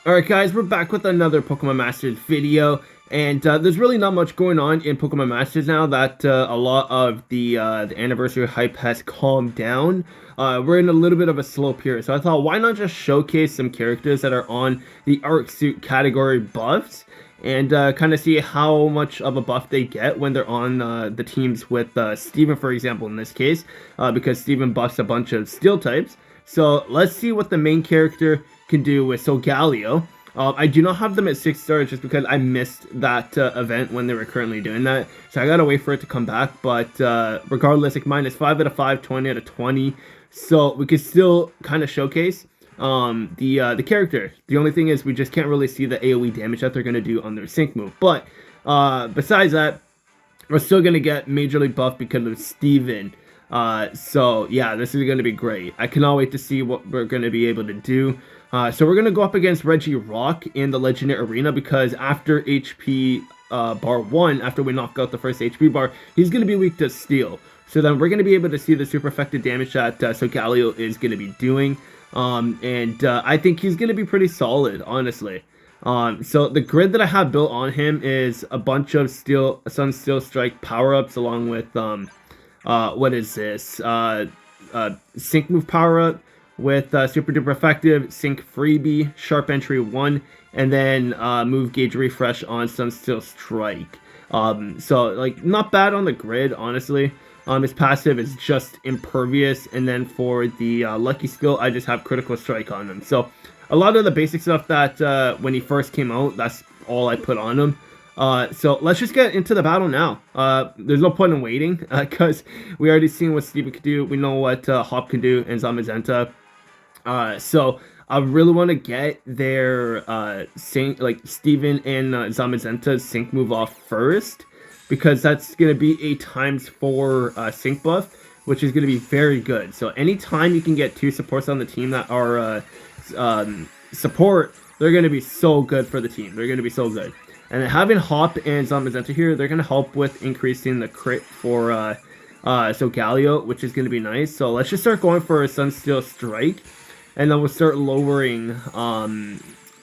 Alright guys, we're back with another Pokemon Masters video, and there's really not much going on in Pokemon Masters now that a lot of the anniversary hype has calmed down. We're in a little bit of a slow period, so I thought why not just showcase some characters that are on the Arc Suit category buffs, and kind of see how much of a buff they get when they're on the teams with Steven, for example, in this case, because Steven buffs a bunch of Steel types. So let's see what the main character can do with Solgaleo. I do not have them at 6 stars just because I missed that event when they were currently doing that. So I gotta wait for it to come back. But regardless, like mine is 5 out of 5, 20 out of 20. So we could still kind of showcase the character. The only thing is we just can't really see the AoE damage that they're gonna do on their sync move. But besides that, we're still gonna get majorly buffed because of Steven. So yeah, this is gonna be great. I cannot wait to see what we're gonna be able to do. So we're gonna go up against Regirock in the Legendary Arena because after HP bar 1, after we knock out the first HP bar, he's gonna be weak to Steel. So then we're gonna be able to see the super effective damage that Solgaleo is gonna be doing. I think he's gonna be pretty solid, honestly. So the grid that I have built on him is a bunch of Sun Steel Strike power-ups along with what is this? Sync move power-up with super duper effective, sync freebie, sharp entry 1, and then move gauge refresh on Sun Steel Strike. So like not bad on the grid, honestly. His passive is just impervious, and then for the lucky skill, I just have critical strike on him. So a lot of the basic stuff that when he first came out, that's all I put on him. So let's just get into the battle now. There's no point in waiting because we already seen what Steven could do. We know what Hop can do and Zamazenta. So I really want to get their sync, like Steven and Zamazenta's sync move off first, because that's gonna be a ×4 sync buff, which is gonna be very good. So anytime you can get 2 supports on the team that are support, they're gonna be so good for the team. They're gonna be so good. And having Hop and Zamazenta here, they're gonna help with increasing the crit for Solgaleo, which is gonna be nice. So let's just start going for a Sunsteel Strike, and then we'll start lowering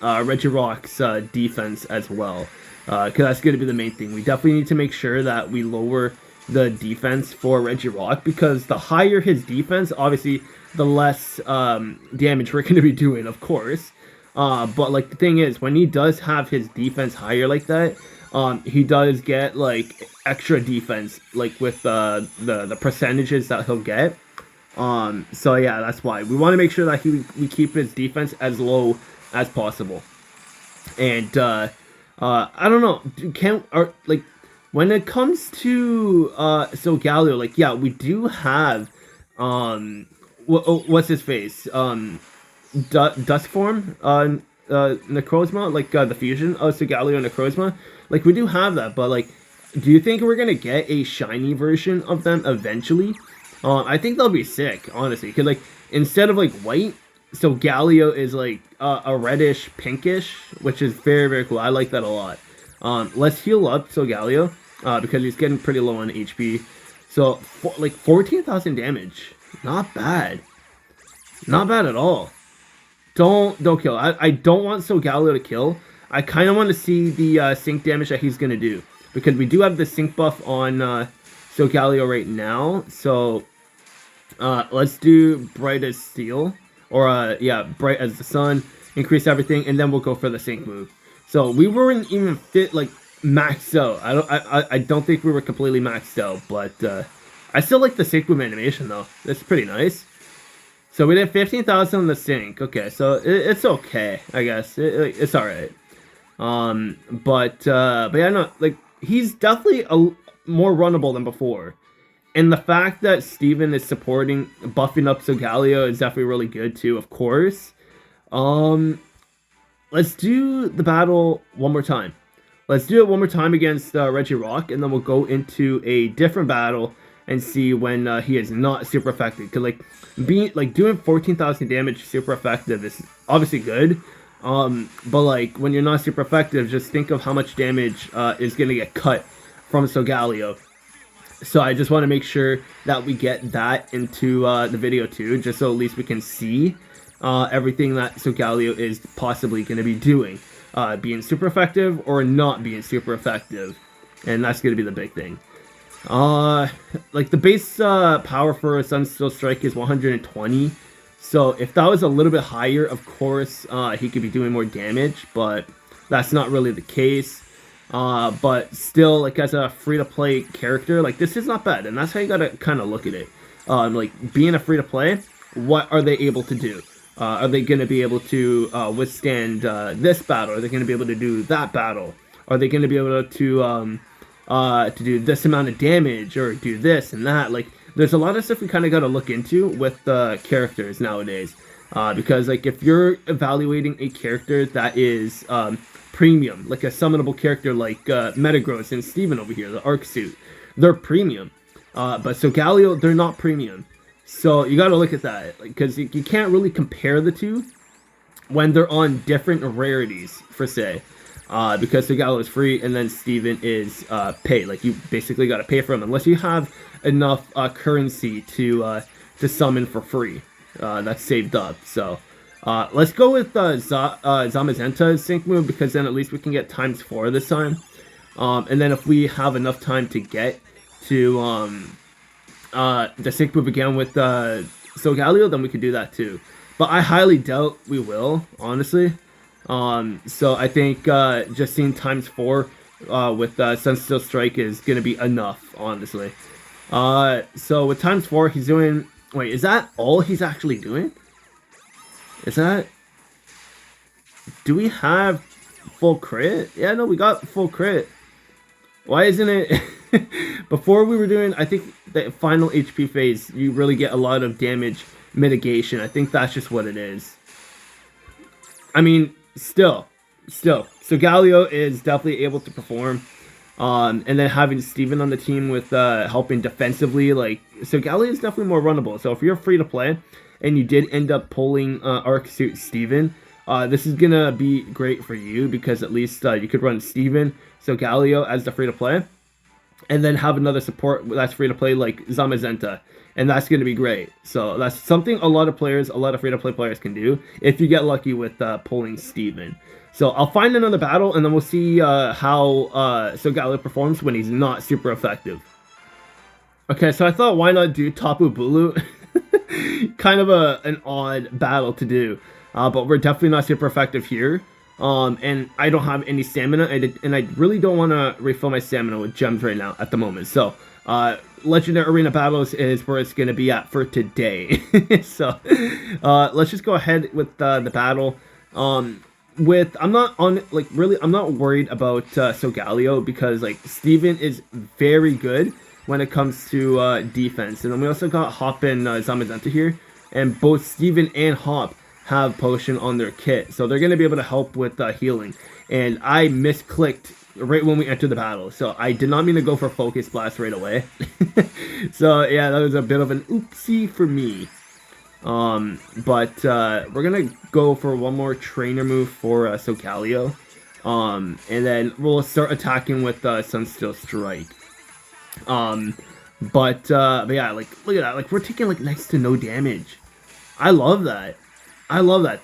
Regirock's defense as well, because that's gonna be the main thing. We definitely need to make sure that we lower the defense for Regirock, because the higher his defense, obviously, the less damage we're gonna be doing, of course. But like the thing is, when he does have his defense higher like that, he does get like extra defense, like with the percentages that he'll get. So yeah, that's why we want to make sure that we keep his defense as low as possible. And I don't know, like when it comes to Solgaleo, like yeah, we do have what's his face Dusk form Necrozma, like the fusion of Solgaleo and Necrozma. Like we do have that, but like, do you think we're gonna get a shiny version of them eventually? I think they'll be sick, honestly, because like instead of like white, Solgaleo is like a reddish pinkish, which is very very cool. I like that a lot. Let's heal up Solgaleo because he's getting pretty low on HP. So like 14,000 damage, not bad, not bad at all. Don't kill. I don't want Solgaleo to kill. I kind of want to see the sync damage that he's gonna do, because we do have the sync buff on Solgaleo right now. So let's do Bright as Steel, or yeah, Bright as the Sun. Increase everything, and then we'll go for the sync move. So we weren't even like maxed out. I don't think we were completely maxed out, but I still like the sync move animation though. That's pretty nice. So we did 15,000 on the sync. Okay, so it's okay, I guess. It's alright. But yeah, no, like, he's definitely more runnable than before. And the fact that Steven is buffing up Solgaleo is definitely really good too, of course. Let's do the battle one more time. Let's do it one more time against Regirock, and then we'll go into a different battle and see when he is not super effective. Cause like doing 14,000 damage super effective is obviously good. But like when you're not super effective, just think of how much damage is gonna get cut from Solgaleo. So I just want to make sure that we get that into the video too, just so at least we can see everything that Solgaleo is possibly going to be doing. Being super effective or not being super effective. And that's going to be the big thing. Like the base power for Sunsteel Strike is 120. So if that was a little bit higher, of course, he could be doing more damage, but that's not really the case. But still, like as a free-to-play character, like this is not bad, and that's how you gotta kind of look at it. Like being a free-to-play, what are they able to do? Are they going to be able to withstand this battle? Are they going to be able to do that battle? Are they going to be able to do this amount of damage or do this and that? Like, there's a lot of stuff we kind of got to look into with the characters nowadays. Because, like, if you're evaluating a character that is premium, like a summonable character like Metagross and Steven over here, the Arc Suit, they're premium. But Solgaleo, they're not premium. So you got to look at that, because you can't really compare the two when they're on different rarities, per se. Because Solgaleo is free and then Steven is paid. Like, you basically got to pay for them unless you have enough currency to summon for free. That's saved up. So let's go with Zamazenta's sync move, because then at least we can get ×4 this time. And then if we have enough time to get to the sync move again with Solgaleo, then we could do that too. But I highly doubt we will, honestly. So I think just seeing ×4 with Sunsteel Strike is going to be enough, honestly. So with ×4, he's doing... Wait, is that all he's actually doing? Is that... Do we have full crit? Yeah, no, we got full crit. Why isn't it... Before we were doing, I think, the final HP phase, you really get a lot of damage mitigation. I think that's just what it is. I mean, still. Solgaleo is definitely able to perform. And then having Steven on the team with helping defensively, like, Solgaleo is definitely more runnable. So if you're free to play and you did end up pulling Arc Suit Steven, this is gonna be great for you, because at least you could run Steven, Solgaleo as the free to play, and then have another support that's free to play like Zamazenta, and that's going to be great. So that's something a lot of free to play players can do if you get lucky with pulling Steven. So I'll find another battle, and then we'll see how Solgaleo performs when he's not super effective. Okay, so I thought, why not do Tapu Bulu? Kind of an odd battle to do, but we're definitely not super effective here. And I don't have any stamina, and I really don't want to refill my stamina with gems right now at the moment. So, Legendary Arena Battles is where it's going to be at for today. So, let's just go ahead with the battle. I'm not worried about Solgaleo, because, like, Steven is very good when it comes to defense. And then we also got Hop and Zamazenta here, and both Steven and Hop have potion on their kit, so they're going to be able to help with healing. And I misclicked right when we entered the battle, so I did not mean to go for Focus Blast right away. So yeah, that was a bit of an oopsie for me. But we're gonna go for one more trainer move for Solgaleo, and then we'll start attacking with Sunsteel Strike. But yeah, like, look at that, like, we're taking like next to no damage. I love that.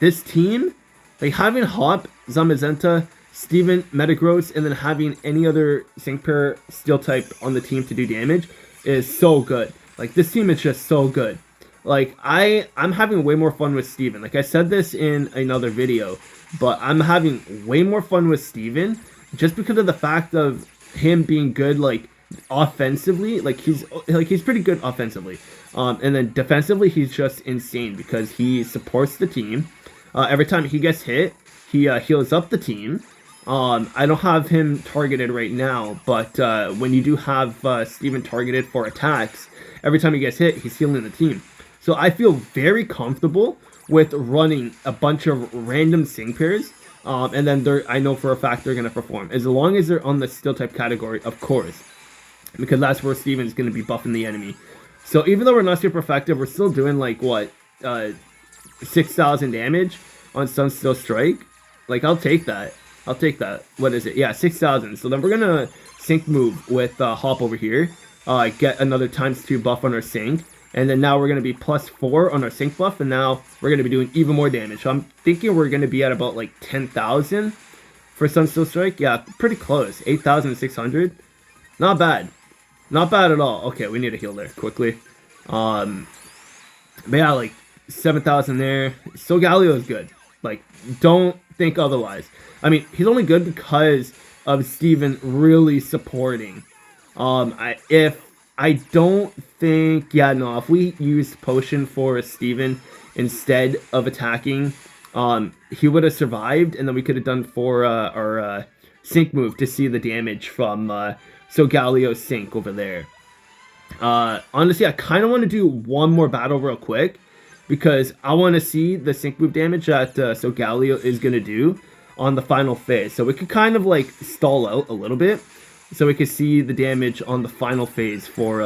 This team, like, having Hop, Zamazenta, Steven, Metagross, and then having any other Sync Pair Steel type on the team to do damage is so good. Like, this team is just so good. Like, I'm having way more fun with Steven. Like, I said this in another video, but I'm having way more fun with Steven just because of the fact of him being good, like, offensively. Like, he's pretty good offensively. And then defensively, he's just insane because he supports the team. Every time he gets hit, he heals up the team. I don't have him targeted right now, but when you do have Steven targeted for attacks, every time he gets hit, he's healing the team. So I feel very comfortable with running a bunch of random Sync Pairs, and then I know for a fact they're going to perform. As long as they're on the Steel type category, of course, because that's where Steven's going to be buffing the enemy. So even though we're not super effective, we're still doing, like, what, 6,000 damage on Sunsteel Strike? Like, I'll take that. What is it? Yeah, 6,000. So then we're going to sync move with Hop over here. Get another ×2 buff on our sync. And then now we're going to be +4 on our sync buff, and now we're going to be doing even more damage. So I'm thinking we're going to be at about like 10,000 for Sunstone Strike. Yeah, pretty close. 8,600. Not bad. Not bad at all. Okay, we need to heal there quickly. But yeah, like 7,000 there. Solgaleo is good. Like, don't think otherwise. I mean, he's only good because of Steven really supporting. I don't think, yeah, no, if we used Potion for Steven instead of attacking, he would have survived, and then we could have done for our sync move to see the damage from Solgaleo's sync over there. Honestly, I kind of want to do one more battle real quick, because I want to see the sync move damage that Solgaleo is going to do on the final phase. So we could kind of like stall out a little bit, so we can see the damage on the final phase for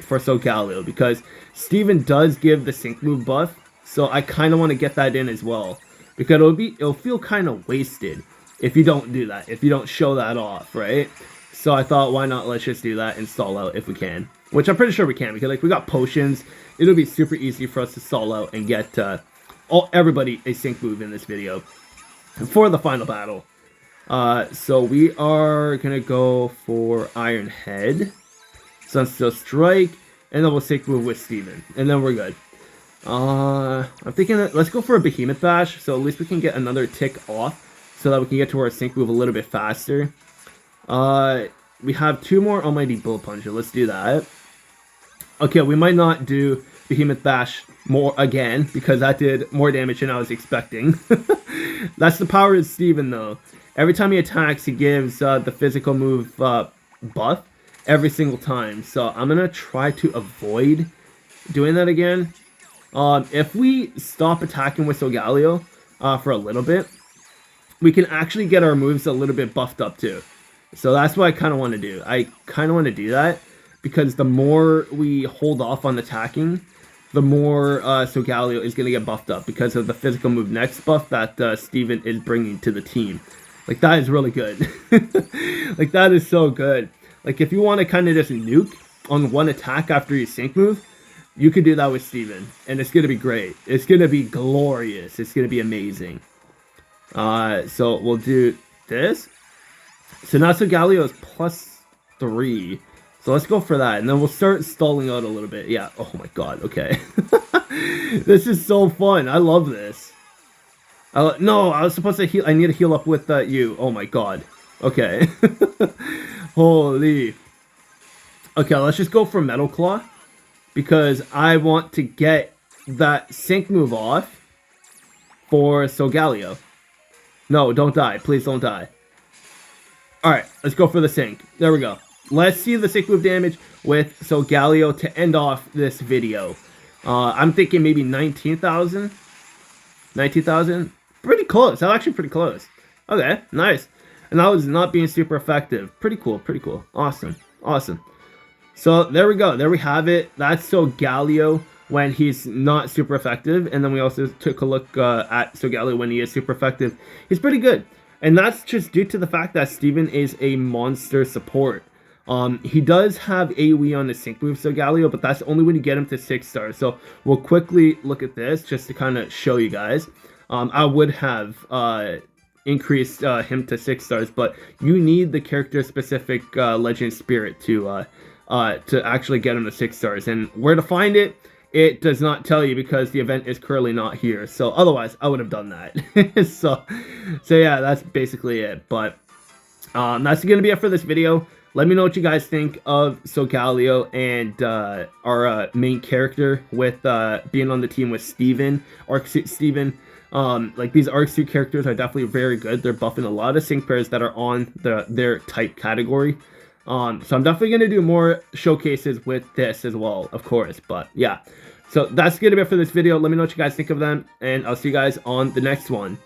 Solgaleo, because Steven does give the sync move buff, so I kind of want to get that in as well, because it'll feel kind of wasted if you don't do that, if you don't show that off, right? So I thought, why not, let's just do that and stall out if we can, which I'm pretty sure we can, because like we got potions. It'll be super easy for us to stall out and get everybody a sync move in this video for the final battle. So we are gonna go for Iron Head, Sunstone Strike, and then we'll sync move with Steven, and then we're good. I'm thinking that let's go for a Behemoth Bash, so at least we can get another tick off, so that we can get to our sync move a little bit faster. We have 2 more Almighty Bullet Puncher. Let's do that. Okay, we might not do Behemoth Bash more again, because that did more damage than I was expecting. That's the power of Steven, though. Every time he attacks, he gives the physical move buff every single time. So I'm going to try to avoid doing that again. If we stop attacking with Solgaleo for a little bit, we can actually get our moves a little bit buffed up too. So that's what I kind of want to do. I kind of want to do that, because the more we hold off on attacking, the more Solgaleo is going to get buffed up because of the physical move next buff that Steven is bringing to the team. Like, that is really good. Like, that is so good. Like, if you want to kind of just nuke on one attack after your sync move, you can do that with Steven, and it's going to be great. It's going to be glorious. It's going to be amazing. So we'll do this. So now Solgaleo is +3. So let's go for that, and then we'll start stalling out a little bit. Yeah, oh my god, okay. This is so fun. I love this. No, I was supposed to heal. I need to heal up with you. Oh my god. Okay. Holy. Okay, let's just go for Metal Claw, because I want to get that sync move off for Solgaleo. No, don't die. Please don't die. Alright, let's go for the sync. There we go. Let's see the sync move damage with Solgaleo to end off this video. I'm thinking maybe 19,000. 19,000? Pretty close. That's actually pretty close. Okay, nice. And that was not being super effective. Pretty cool, pretty cool. Awesome, awesome. So there we go. There we have it. That's Solgaleo when he's not super effective. And then we also took a look at Solgaleo when he is super effective. He's pretty good. And that's just due to the fact that Steven is a monster support. He does have AoE on the sync move, Solgaleo, but that's only when you get him to 6 stars. So we'll quickly look at this just to kind of show you guys. I would have increased him to 6 stars, but you need the character-specific Legend Spirit to actually get him to 6 stars. And where to find it, it does not tell you, because the event is currently not here. So otherwise, I would have done that. so yeah, that's basically it. But that's going to be it for this video. Let me know what you guys think of Solgaleo and our main character with being on the team with Steven, Arc Suit Steven. Like, these Arc Suit characters are definitely very good. They're buffing a lot of sync pairs that are on their type category. So I'm definitely going to do more showcases with this as well, of course. But yeah, so that's going to be it for this video. Let me know what you guys think of them, and I'll see you guys on the next one.